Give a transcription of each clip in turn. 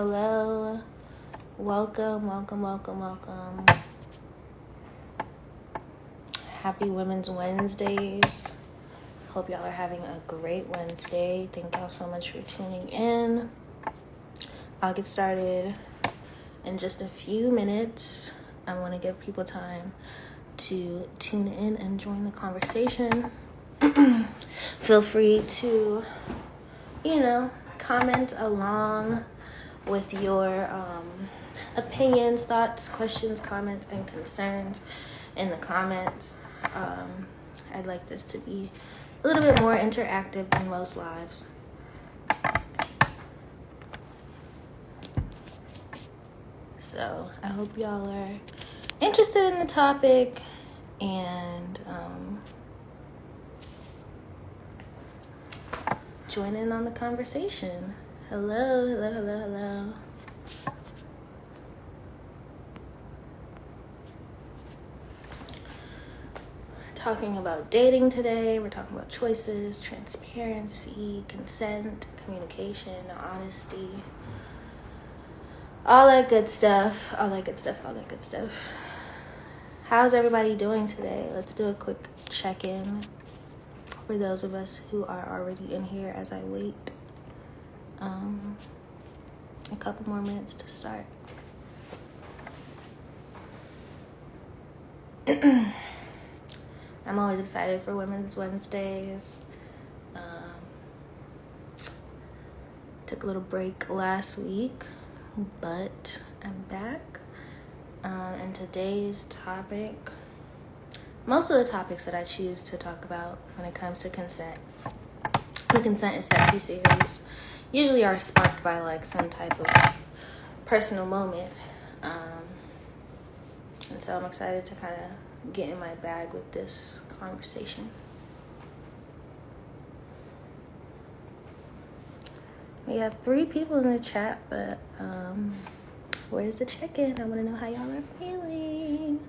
Hello. Welcome. Happy Women's Wednesdays. Hope y'all are having a great Wednesday. Thank y'all so much for tuning in. I'll get started in just a few minutes. I want to give people time to tune in and join the conversation. Feel free to, comment along with your opinions, thoughts, questions, comments, and concerns in the comments. I'd like this to be a little bit more interactive than most lives. So I hope y'all are interested in the topic and join in on the conversation. Hello. Talking about dating today. We're talking about choices, transparency, consent, communication, honesty, all that good stuff. How's everybody doing today? Let's do a quick check-in for those of us who are already in here as I wait a couple more minutes to start. I'm always excited for Women's Wednesdays. Took a little break last week, but I'm back. And today's topic, most of the topics that I choose to talk about when it comes to consent, the Consent is Sexy series, usually are sparked by like some type of personal moment. And so I'm excited to kind of get in my bag with this conversation. We have 3 people in the chat, but where's the check-in? I want to know how y'all are feeling.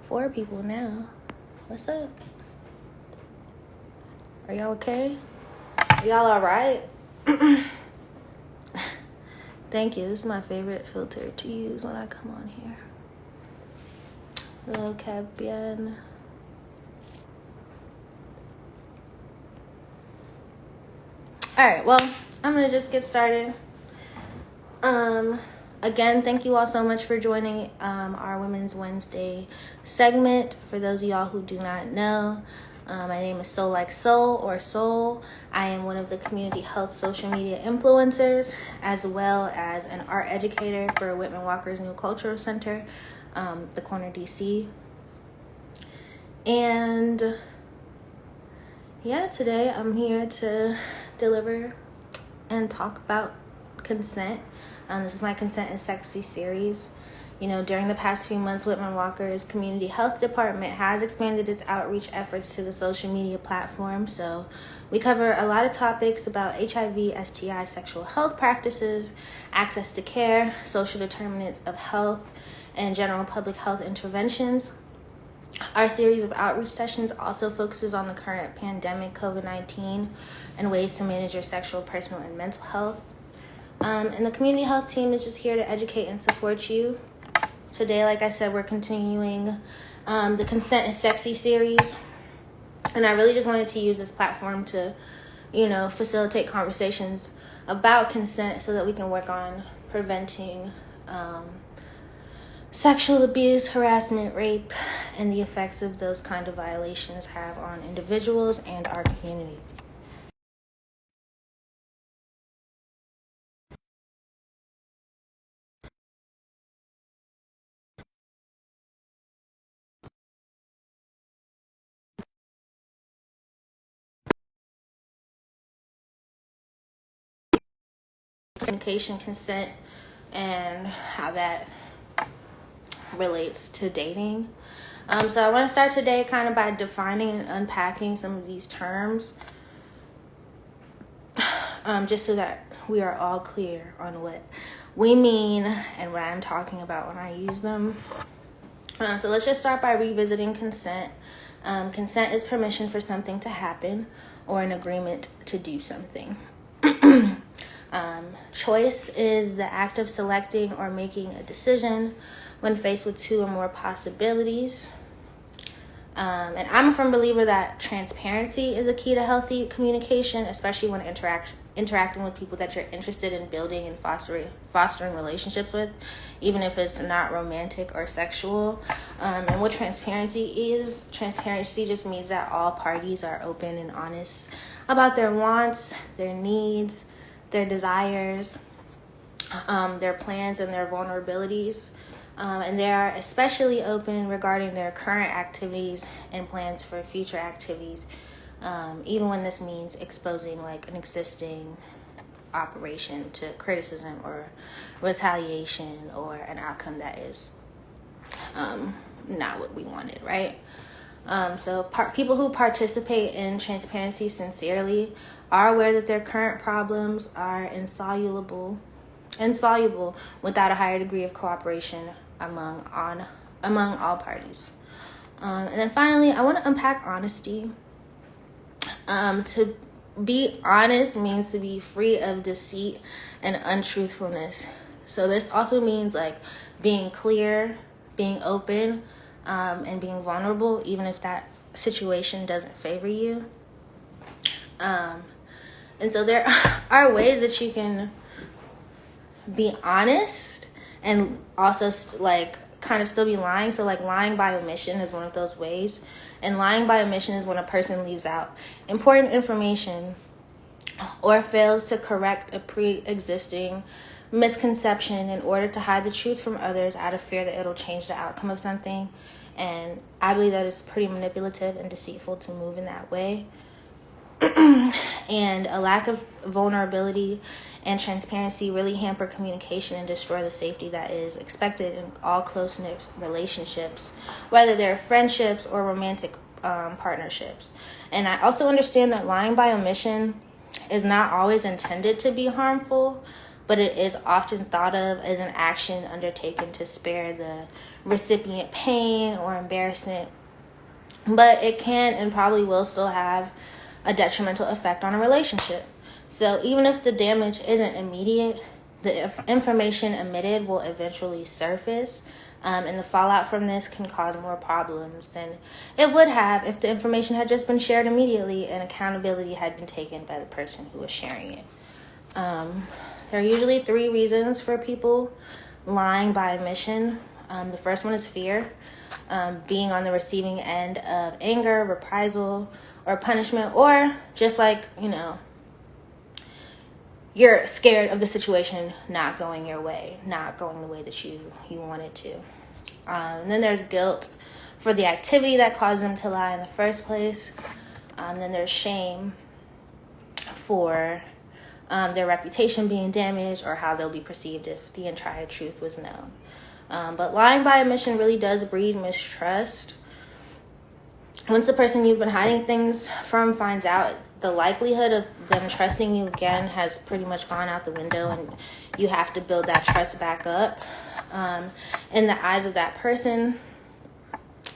4 people now. What's up? Are y'all okay? Are y'all all right? Thank you. This is my favorite filter to use when I come on here. Hello, Kevian. Alright, well, I'm going to just get started. Again, thank you all so much for joining our Women's Wednesday segment. For those of y'all who do not know, my name is Soul Like Soul or Soul. I am one of the community health social media influencers, as well as an art educator for Whitman-Walker's new cultural center, the Corner DC. And yeah, today I'm here to deliver and talk about consent. This is my Consent is Sexy series. During the past few months, Whitman-Walker's community health department has expanded its outreach efforts to the social media platform. So we cover a lot of topics about HIV, STI, sexual health practices, access to care, social determinants of health, and general public health interventions. Our series of outreach sessions also focuses on the current pandemic, COVID-19, and ways to manage your sexual, personal, and mental health. And the community health team is just here to educate and support you. Today, like I said, we're continuing the Consent is Sexy series. And I really just wanted to use this platform to, facilitate conversations about consent so that we can work on preventing sexual abuse, harassment, rape, and the effects of those kind of violations have on individuals and our community. Communication, consent, and how that relates to dating. So I want to start today kind of by defining and unpacking some of these terms, just so that we are all clear on what we mean and what I'm talking about when I use them. So let's just start by revisiting consent. Consent is permission for something to happen or an agreement to do something. Choice is the act of selecting or making a decision when faced with two or more possibilities. And I'm a firm believer that transparency is a key to healthy communication, especially when interacting with people that you're interested in building and fostering relationships with, even if it's not romantic or sexual. And what transparency just means that all parties are open and honest about their wants, their needs, their desires, their plans, and their vulnerabilities. And they are especially open regarding their current activities and plans for future activities, even when this means exposing like an existing operation to criticism or retaliation or an outcome that is not what we wanted, right? So people who participate in transparency sincerely are aware that their current problems are insoluble without a higher degree of cooperation among all parties. And then finally, I want to unpack honesty. To be honest means to be free of deceit and untruthfulness. So this also means like being clear, being open, and being vulnerable, even if that situation doesn't favor you. And so there are ways that you can be honest and also kind of still be lying. So like lying by omission is one of those ways. And lying by omission is when a person leaves out important information or fails to correct a pre-existing misconception in order to hide the truth from others out of fear that it'll change the outcome of something. And I believe that it's pretty manipulative and deceitful to move in that way. And a lack of vulnerability and transparency really hamper communication and destroy the safety that is expected in all close-knit relationships, whether they're friendships or romantic partnerships. And I also understand that lying by omission is not always intended to be harmful, but it is often thought of as an action undertaken to spare the recipient pain or embarrassment. But it can and probably will still have a detrimental effect on a relationship. So even if the damage isn't immediate, the information omitted will eventually surface, and the fallout from this can cause more problems than it would have if the information had just been shared immediately and accountability had been taken by the person who was sharing it. There are usually 3 reasons for people lying by omission. The first one is fear, being on the receiving end of anger, reprisal, or punishment, or just like, you're scared of the situation not going your way, not going the way that you want it to. And then there's guilt for the activity that caused them to lie in the first place. Then there's shame for their reputation being damaged or how they'll be perceived if the entire truth was known. But lying by omission really does breed mistrust. Once the person you've been hiding things from finds out, the likelihood of them trusting you again has pretty much gone out the window, and you have to build that trust back up. In the eyes of that person,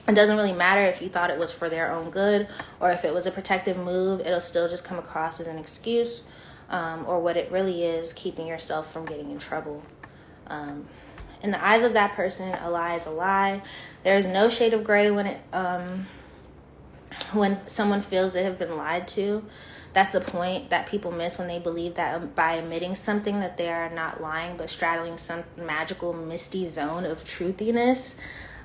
it doesn't really matter if you thought it was for their own good or if it was a protective move. It'll still just come across as an excuse, or what it really is, keeping yourself from getting in trouble. In the eyes of that person, a lie is a lie. There's no shade of gray when someone feels they have been lied to. That's the point that people miss when they believe that by omitting something that they are not lying but straddling some magical misty zone of truthiness.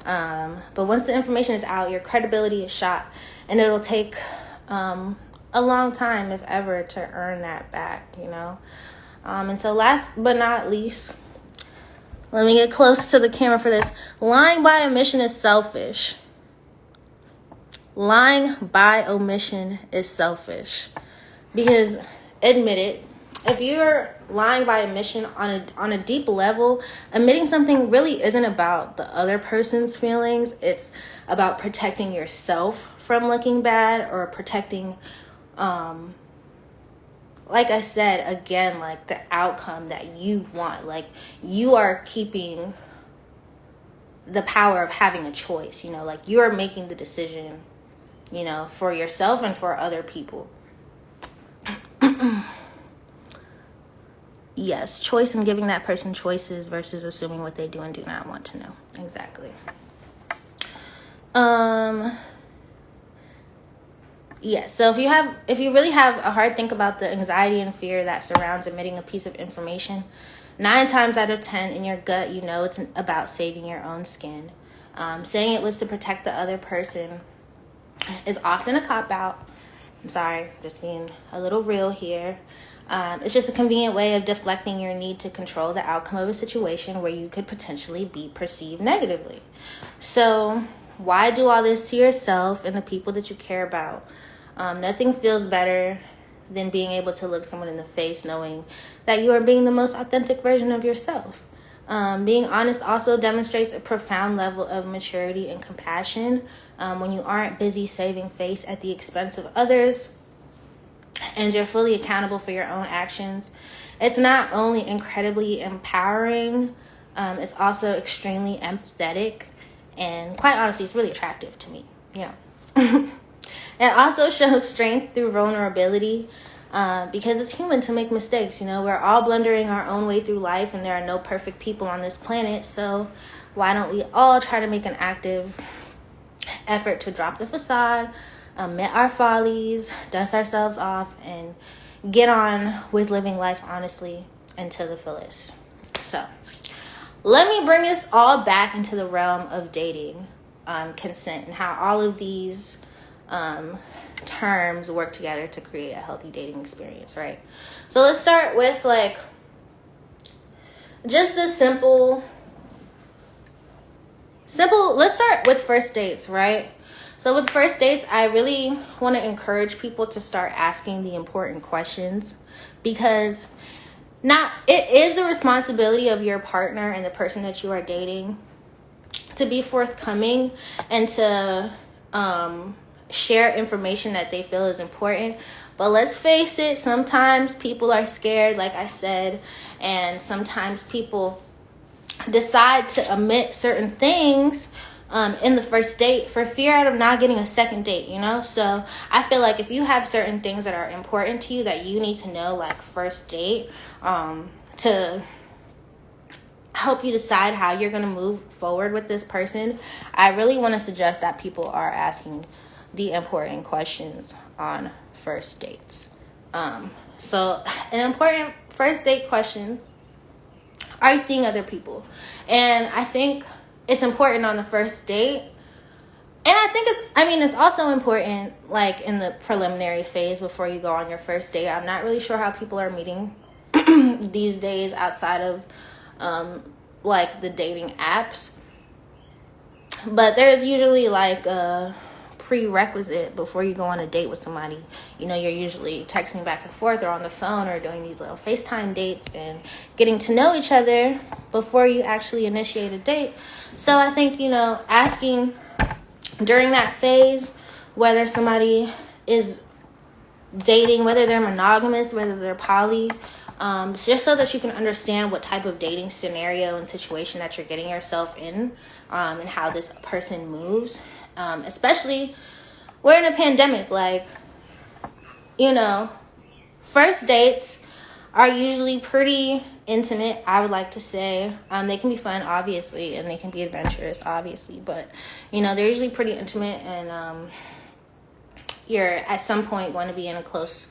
But once the information is out, your credibility is shot, and it'll take a long time, if ever, to earn that back, And so last but not least, let me get close to the camera for this. Lying by omission is selfish. Lying by omission is selfish. Because, admit it, if you're lying by omission on a deep level, admitting something really isn't about the other person's feelings. It's about protecting yourself from looking bad, or protecting, like I said, again, like the outcome that you want. Like, you are keeping the power of having a choice, like you're making the decision, for yourself and for other people. Yes, choice and giving that person choices versus assuming what they do and do not want to know. Exactly. Yeah, so if you really have a hard think about the anxiety and fear that surrounds admitting a piece of information, 9 times out of 10 in your gut, you know it's about saving your own skin. Saying it was to protect the other person is often a cop-out. I'm sorry, just being a little real here. It's just a convenient way of deflecting your need to control the outcome of a situation where you could potentially be perceived negatively. So why do all this to yourself and the people that you care about? Nothing feels better than being able to look someone in the face knowing that you are being the most authentic version of yourself. Being honest also demonstrates a profound level of maturity and compassion when you aren't busy saving face at the expense of others and you're fully accountable for your own actions. It's not only incredibly empowering, it's also extremely empathetic, and quite honestly, it's really attractive to me. Yeah. It also shows strength through vulnerability, because it's human to make mistakes. You know, we're all blundering our own way through life, and there are no perfect people on this planet. So why don't we all try to make an active effort to drop the facade, admit our follies, dust ourselves off, and get on with living life honestly and to the fullest. So let me bring this all back into the realm of dating, consent, and how all of these terms work together to create a healthy dating experience, right? So let's start with just the simple, let's start with first dates, right? So with first dates, I really want to encourage people to start asking the important questions, because it is the responsibility of your partner and the person that you are dating to be forthcoming and to share information that they feel is important. But let's face it, sometimes people are scared, like I said, and sometimes people decide to omit certain things in the first date for fear of not getting a second date, you know? So I feel like if you have certain things that are important to you that you need to know, like first date, to help you decide how you're going to move forward with this person, I really want to suggest that people are asking the important questions on first dates. So an important first date question: are you seeing other people? And I think it's important on the first date. And I think it's also important like in the preliminary phase before you go on your first date. I'm not really sure how people are meeting these days outside of like the dating apps. But there's usually like a prerequisite before you go on a date with somebody. You know, you're usually texting back and forth or on the phone or doing these little FaceTime dates and getting to know each other before you actually initiate a date. So I think, you know, asking during that phase whether somebody is dating, whether they're monogamous, whether they're poly, just so that you can understand what type of dating scenario and situation that you're getting yourself in, and how this person moves. Especially, we're in a pandemic, like, you know, first dates are usually pretty intimate, I would like to say. They can be fun, obviously, and they can be adventurous, obviously, but, you know, they're usually pretty intimate, and you're at some point going to be in a close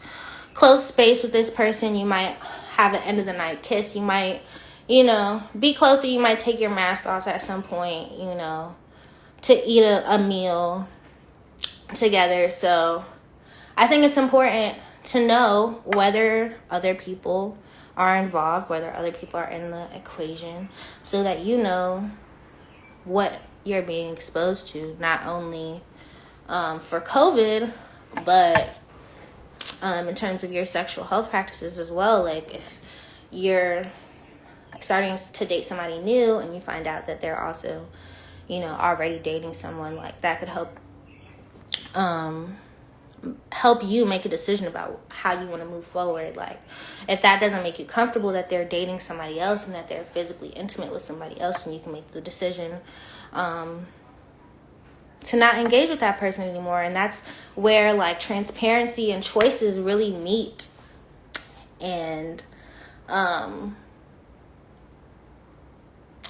space with this person. You might have an end of the night kiss. You might, you know, be closer. You might take your mask off at some point, you know, to eat a meal together. So I think it's important to know whether other people are involved, whether other people are in the equation, so that you know what you're being exposed to, not only for COVID, but in terms of your sexual health practices as well. Like if you're starting to date somebody new and you find out that they're also, you know, already dating someone, like that could help you make a decision about how you want to move forward. Like if that doesn't make you comfortable that they're dating somebody else and that they're physically intimate with somebody else, and you can make the decision to not engage with that person anymore. And that's where like transparency and choices really meet. And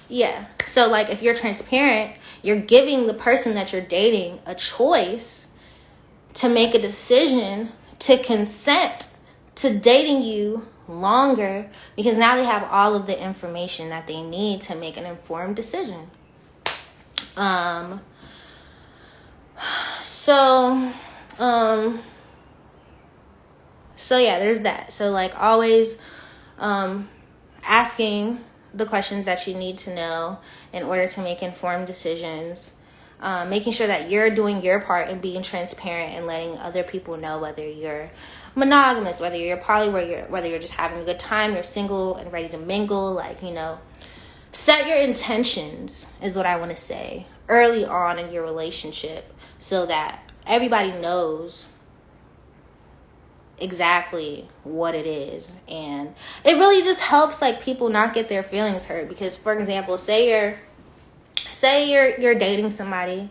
Yeah. So, like, if you're transparent, you're giving the person that you're dating a choice to make a decision to consent to dating you longer, because now they have all of the information that they need to make an informed decision. So yeah, there's that. So, like, always asking the questions that you need to know in order to make informed decisions. Making sure that you're doing your part and being transparent and letting other people know whether you're monogamous, whether you're poly, whether you're just having a good time, you're single and ready to mingle. Like, you know, set your intentions is what I want to say early on in your relationship, so that everybody knows exactly what it is. And it really just helps, like, people not get their feelings hurt. Because, for example, say you're dating somebody,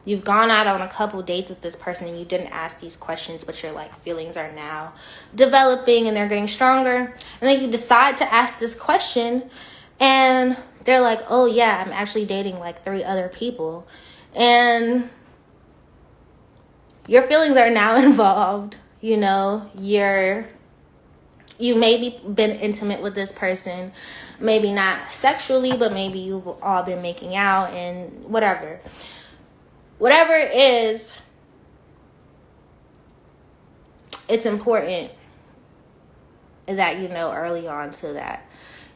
you've gone out on a couple dates with this person and you didn't ask these questions, but your, like, feelings are now developing and they're getting stronger, and then you decide to ask this question and they're like, oh yeah, I'm actually dating like 3 other people, and your feelings are now involved. You know, you maybe been intimate with this person, maybe not sexually, but maybe you've all been making out and whatever it is. It's important that you know early on, so that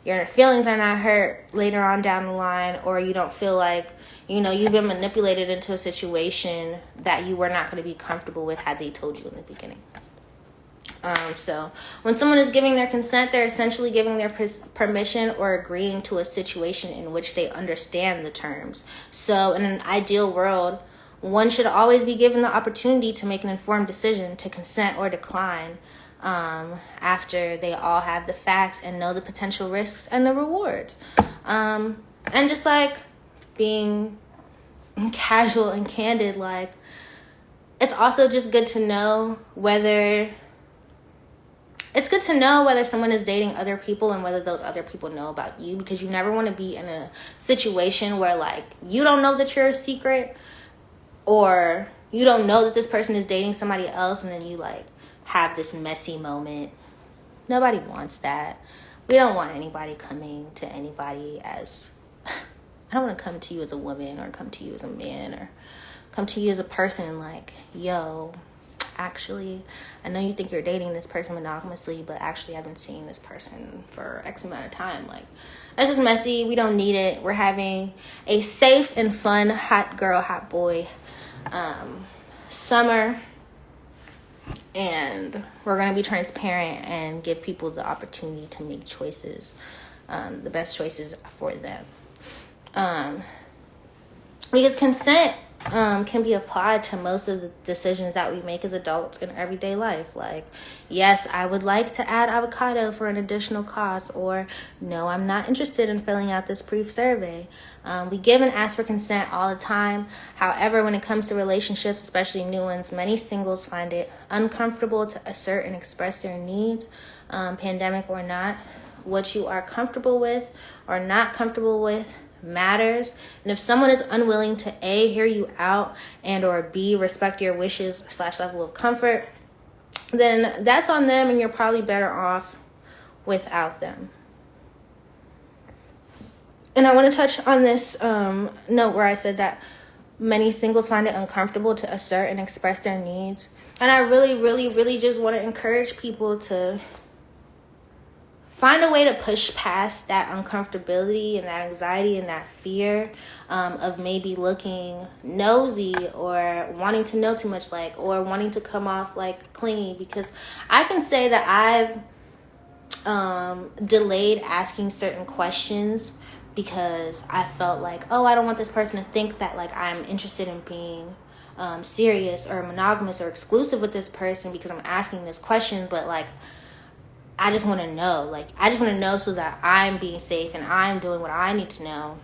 your feelings are not hurt later on down the line, or you don't feel like, you know, you've been manipulated into a situation that you were not going to be comfortable with had they told you in the beginning. So when someone is giving their consent, they're essentially giving their permission or agreeing to a situation in which they understand the terms. So in an ideal world, one should always be given the opportunity to make an informed decision to consent or decline, after they all have the facts and know the potential risks and the rewards. And just, like, being casual and candid, like, it's also just good to know whether someone is dating other people and whether those other people know about you, because you never want to be in a situation where, like, you don't know that you're a secret, or you don't know that this person is dating somebody else, and then you, like, have this messy moment. Nobody wants that. We don't want anybody coming to anybody as I don't want to come to you as a woman, or come to you as a man, or come to you as a person like, yo, actually, I know you think you're dating this person monogamously, but actually I've been seeing this person for X amount of time. Like, that's just messy. We don't need it. We're having a safe and fun hot girl, hot boy summer, and we're going to be transparent and give people the opportunity to make choices, the best choices for them. Because consent can be applied to most of the decisions that we make as adults in everyday life. Like, yes, I would like to add avocado for an additional cost, or no, I'm not interested in filling out this brief survey. We give and ask for consent all the time. However, when it comes to relationships, especially new ones, many singles find it uncomfortable to assert and express their needs, pandemic or not. What you are comfortable with or not comfortable with matters. And if someone is unwilling to A, hear you out, and or B, respect your wishes / level of comfort, then that's on them, and you're probably better off without them. And I want to touch on this note where I said that many singles find it uncomfortable to assert and express their needs. And I really, really, really just want to encourage people to find a way to push past that uncomfortability and that anxiety and that fear of maybe looking nosy or wanting to know too much, like, or wanting to come off like clingy. Because I can say that I've delayed asking certain questions because I felt like, oh, I don't want this person to think that, like, I'm interested in being serious or monogamous or exclusive with this person because I'm asking this question. But, like, I just want to know. Like, I just want to know so that I'm being safe and I'm doing what I need to know.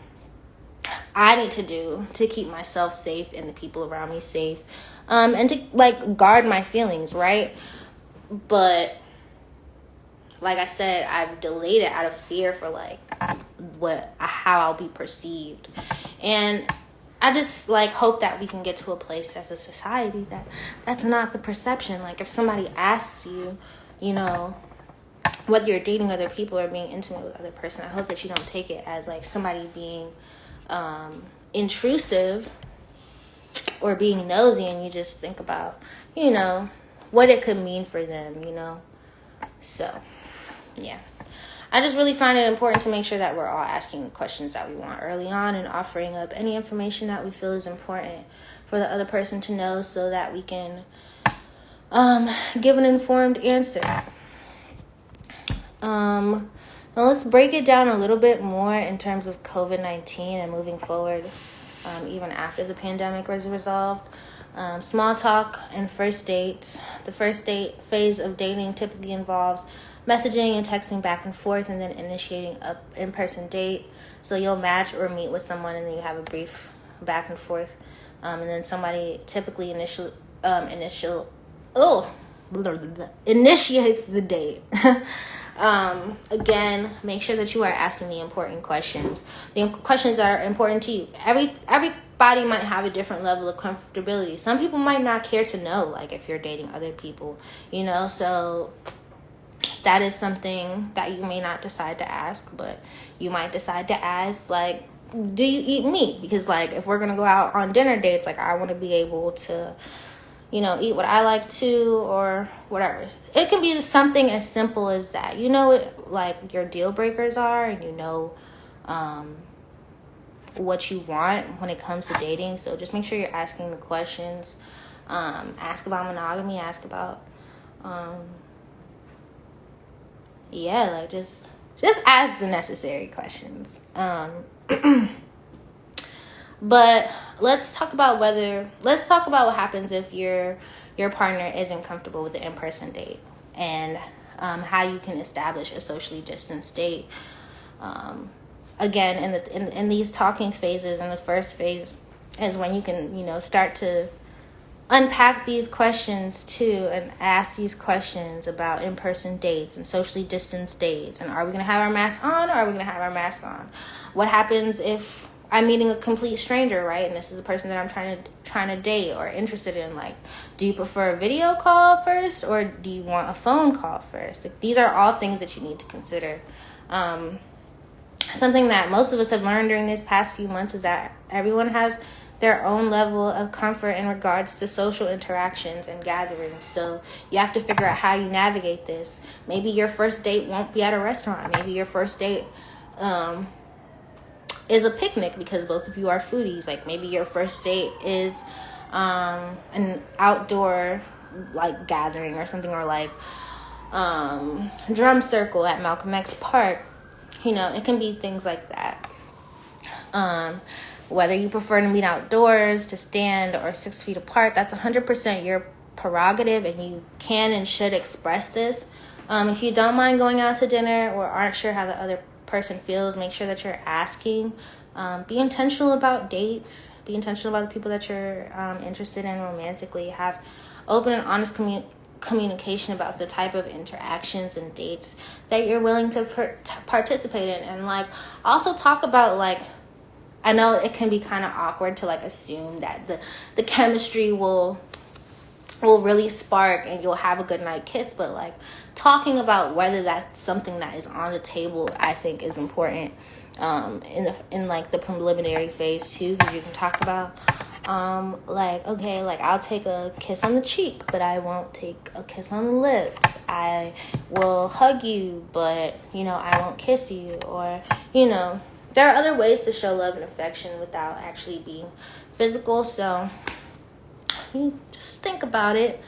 I need to do to keep myself safe and the people around me safe. And to, like, guard my feelings, right? But like I said, I've delayed it out of fear for like how I'll be perceived. And I just like hope that we can get to a place as a society that that's not the perception. Like if somebody asks you, you know, whether you're dating other people or being intimate with other person, I hope that you don't take it as like somebody being intrusive or being nosy, and you just think about, you know, what it could mean for them, you know. So yeah, I just really find it important to make sure that we're all asking the questions that we want early on and offering up any information that we feel is important for the other person to know, so that we can give an informed answer. Now let's break it down a little bit more in terms of COVID-19 and moving forward, even after the pandemic was resolved. Small talk and first dates. The first date phase of dating typically involves messaging and texting back and forth, and then initiating an in-person date. So you'll match or meet with someone, and then you have a brief back and forth, and then somebody typically initiates the date. Again, make sure that you are asking the important questions. The questions that are important to you. Everybody might have a different level of comfortability. Some people might not care to know, like, if you're dating other people, you know, so that is something that you may not decide to ask, but you might decide to ask, like, do you eat meat? Because, like, if we're going to go out on dinner dates, like, I want to be able to, you know, eat what I like to, or whatever. It can be something as simple as that. You know what, like, your deal breakers are, and you know what you want when it comes to dating. So just make sure you're asking the questions. Ask about monogamy. Ask about, like, just ask the necessary questions. But let's talk about what happens if your partner isn't comfortable with the in-person date, and how you can establish a socially distanced date. Again, in these talking phases, in the first phase is when you can, you know, start to unpack these questions too, and ask these questions about in-person dates and socially distanced dates, and are we going to have our masks on, or are we going to have our mask on? What happens if I'm meeting a complete stranger, right? And this is a person that I'm trying to date or interested in. Like, do you prefer a video call first, or do you want a phone call first? Like, these are all things that you need to consider. Something that most of us have learned during these past few months is that everyone has their own level of comfort in regards to social interactions and gatherings. So you have to figure out how you navigate this. Maybe your first date won't be at a restaurant. Maybe your first date is a picnic because both of you are foodies. Like, maybe your first date is an outdoor, like, gathering or something, or like drum circle at Malcolm X Park. You know, it can be things like that. Whether you prefer to meet outdoors, to stand, or 6 feet apart, that's 100% your prerogative, and you can and should express this. If you don't mind going out to dinner or aren't sure how the other person feels, make sure that you're asking. Be intentional about dates. Be intentional about the people that you're interested in romantically. Have open and honest communication about the type of interactions and dates that you're willing to participate in. And, like, also talk about, like, I know it can be kind of awkward to, like, assume that the chemistry will really spark and you'll have a good night kiss, but, like, talking about whether that's something that is on the table, I think, is important in like the preliminary phase too, because you can talk about like, okay, like, I'll take a kiss on the cheek, but I won't take a kiss on the lips. I will hug you, but, you know, I won't kiss you. Or, you know, there are other ways to show love and affection without actually being physical. So you just think about it.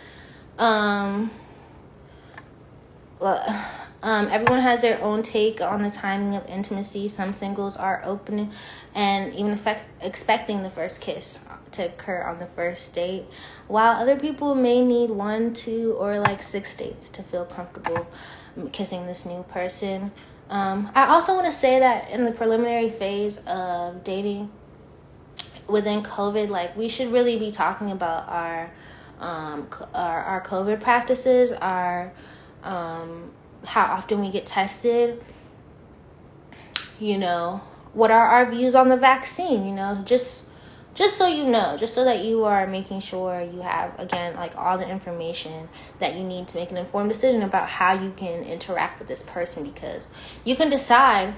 Everyone has their own take on the timing of intimacy. Some singles are open and even expecting the first kiss to occur on the first date, while other people may need 1, 2, or like 6 dates to feel comfortable kissing this new person. I also want to say that in the preliminary phase of dating within COVID, like, we should really be talking about our COVID practices, our how often we get tested, you know, what are our views on the vaccine, you know, just so you know, just so that you are making sure you have, again, like all the information that you need to make an informed decision about how you can interact with this person, because you can decide,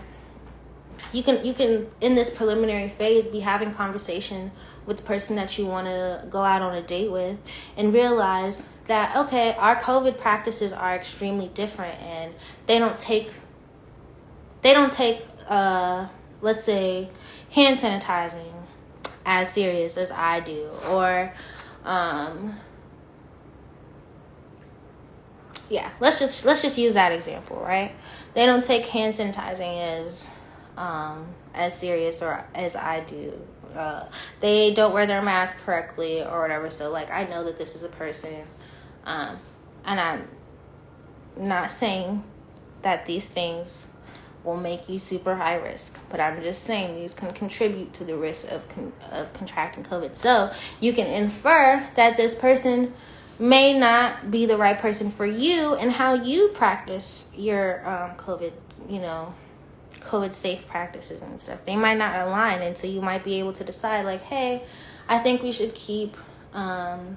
you can in this preliminary phase be having conversation with the person that you want to go out on a date with, and realize that, okay, our COVID practices are extremely different, and they don't take let's say hand sanitizing as serious as I do, or let's just use that example, right? They don't take hand sanitizing as serious or as I do. They don't wear their mask correctly or whatever. So like, I know that this is a person, and I'm not saying that these things will make you super high risk, but I'm just saying these can contribute to the risk of contracting COVID. So you can infer that this person may not be the right person for you and how you practice your COVID, you know, COVID safe practices and stuff. They might not align, and so you might be able to decide like, hey, I think we should keep our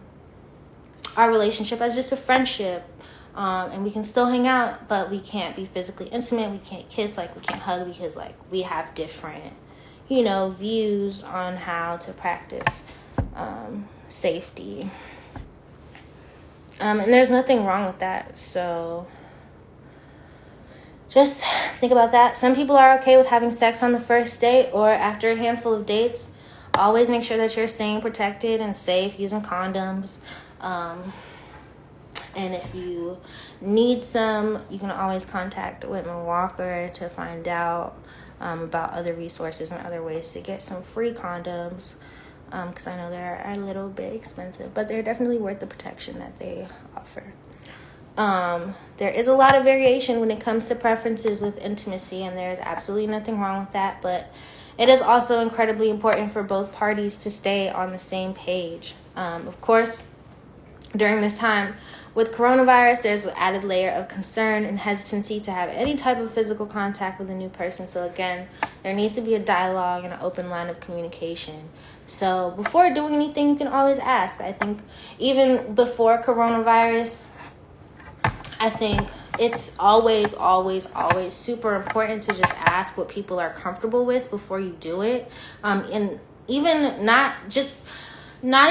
relationship as just a friendship. And we can still hang out, but we can't be physically intimate. We can't kiss, like we can't hug, because like we have different, you know, views on how to practice safety. And there's nothing wrong with that. So just think about that. Some people are okay with having sex on the first date or after a handful of dates. Always make sure that you're staying protected and safe, using condoms. And if you need some, you can always contact Whitman-Walker to find out about other resources and other ways to get some free condoms, because I know they're a little bit expensive, but they're definitely worth the protection that they offer. There is a lot of variation when it comes to preferences with intimacy, and there's absolutely nothing wrong with that, but it is also incredibly important for both parties to stay on the same page. Of course, during this time with coronavirus, there's an added layer of concern and hesitancy to have any type of physical contact with a new person. So again, there needs to be a dialogue and an open line of communication. So before doing anything, you can always ask. I think even before coronavirus, I think it's always super important to just ask what people are comfortable with before you do it. And even not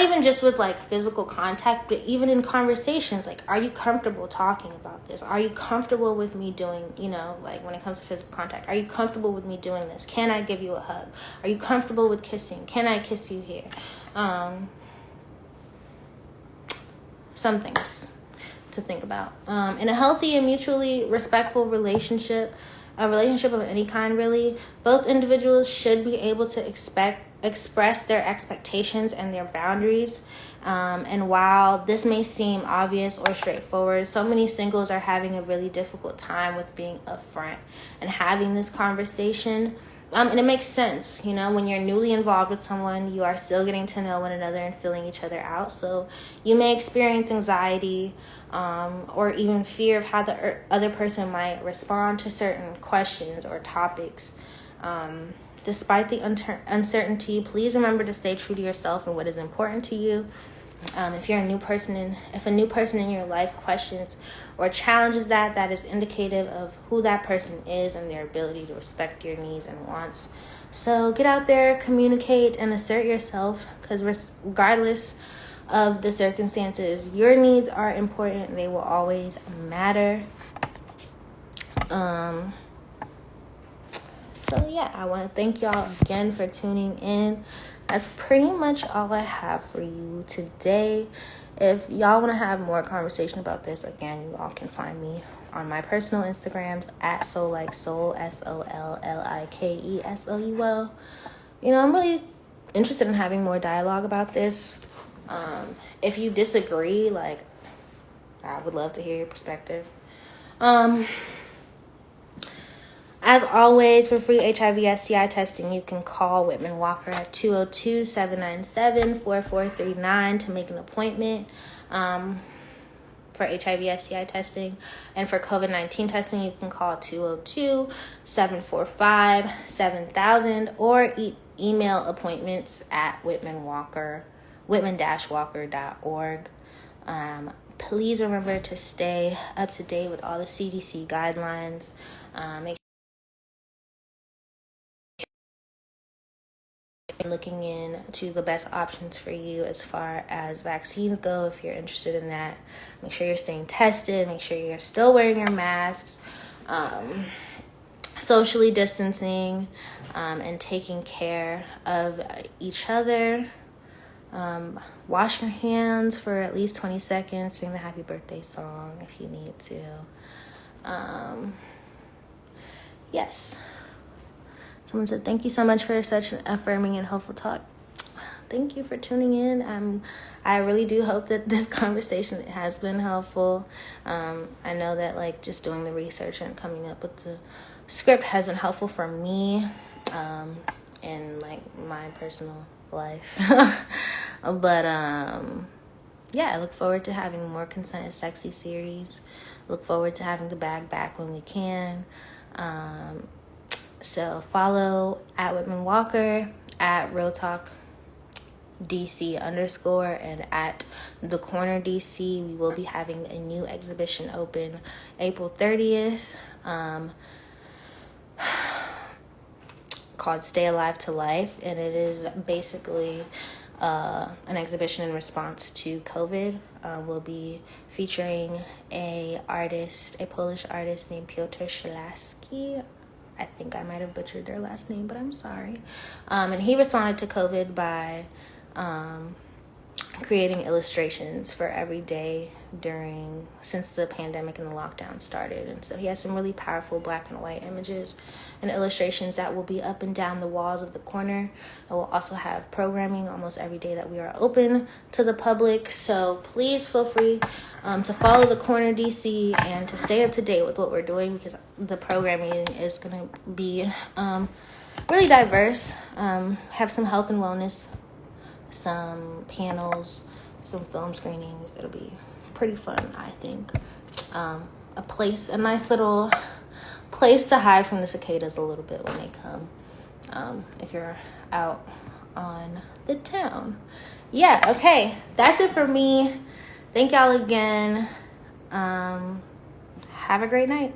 even just with like physical contact, but even in conversations, like, are you comfortable talking about this? Are you comfortable with me doing, you know, like when it comes to physical contact, are you comfortable with me doing this? Can I give you a hug? Are you comfortable with kissing? Can I kiss you here? Some things to think about. In a healthy and mutually respectful relationship, a relationship of any kind really, both individuals should be able to express their expectations and their boundaries. And while this may seem obvious or straightforward, so many singles are having a really difficult time with being upfront and having this conversation. And it makes sense, you know, when you're newly involved with someone, you are still getting to know one another and filling each other out. So you may experience anxiety or even fear of how the other person might respond to certain questions or topics. Despite the uncertainty, please remember to stay true to yourself and what is important to you. If a new person in your life questions or challenges that is indicative of who that person is and their ability to respect your needs and wants. So get out there, communicate, and assert yourself, because regardless of the circumstances, your needs are important. They will always matter. So yeah, I want to thank y'all again for tuning in. That's pretty much all I have for you today. If y'all want to have more conversation about this, again, you all can find me on my personal Instagrams at SoulLikeSoul, SoulLikeSoul. You know, I'm really interested in having more dialogue about this. If you disagree, like, I would love to hear your perspective. As always, for free HIV/STI testing, you can call Whitman-Walker at 202-797-4439 to make an appointment. for HIV STI testing. And for COVID-19 testing, you can call 202-745-7000 or email appointments at Whitman-Walker.org. Please remember to stay up to date with all the CDC guidelines. Make looking into the best options for you as far as vaccines go. If you're interested in that, make sure you're staying tested, make sure you're still wearing your masks, socially distancing, and taking care of each other. Wash your hands for at least 20 seconds, sing the happy birthday song if you need to. Yes. Someone said, thank you so much for such an affirming and hopeful talk. Thank you for tuning in. I really do hope that this conversation has been helpful. I know that like just doing the research and coming up with the script has been helpful for me in like my personal life. But yeah, I look forward to having more Consent is Sexy series. Look forward to having the bag back when we can. So follow at Whitman-Walker, at Real Talk DC _ and at The Corner DC. We will be having a new exhibition open April 30th called Stay Alive to Life, and it is basically an exhibition in response to COVID. We'll be featuring a Polish artist named Piotr Szelaski. I think I might have butchered their last name, but I'm sorry. And he responded to COVID by creating illustrations for every day since the pandemic and the lockdown started. And so he has some really powerful black and white images and illustrations that will be up and down the walls of the corner. And we'll also have programming almost every day that we are open to the public. So please feel free to follow the Corner DC and to stay up to date with what we're doing, because the programming is going to be really diverse. Have some health and wellness, some panels, some film screenings. It'll be pretty fun, I think. A nice little place to hide from the cicadas a little bit when they come, if you're out on the town. Yeah, okay, that's it for me. Thank y'all again. Have a great night.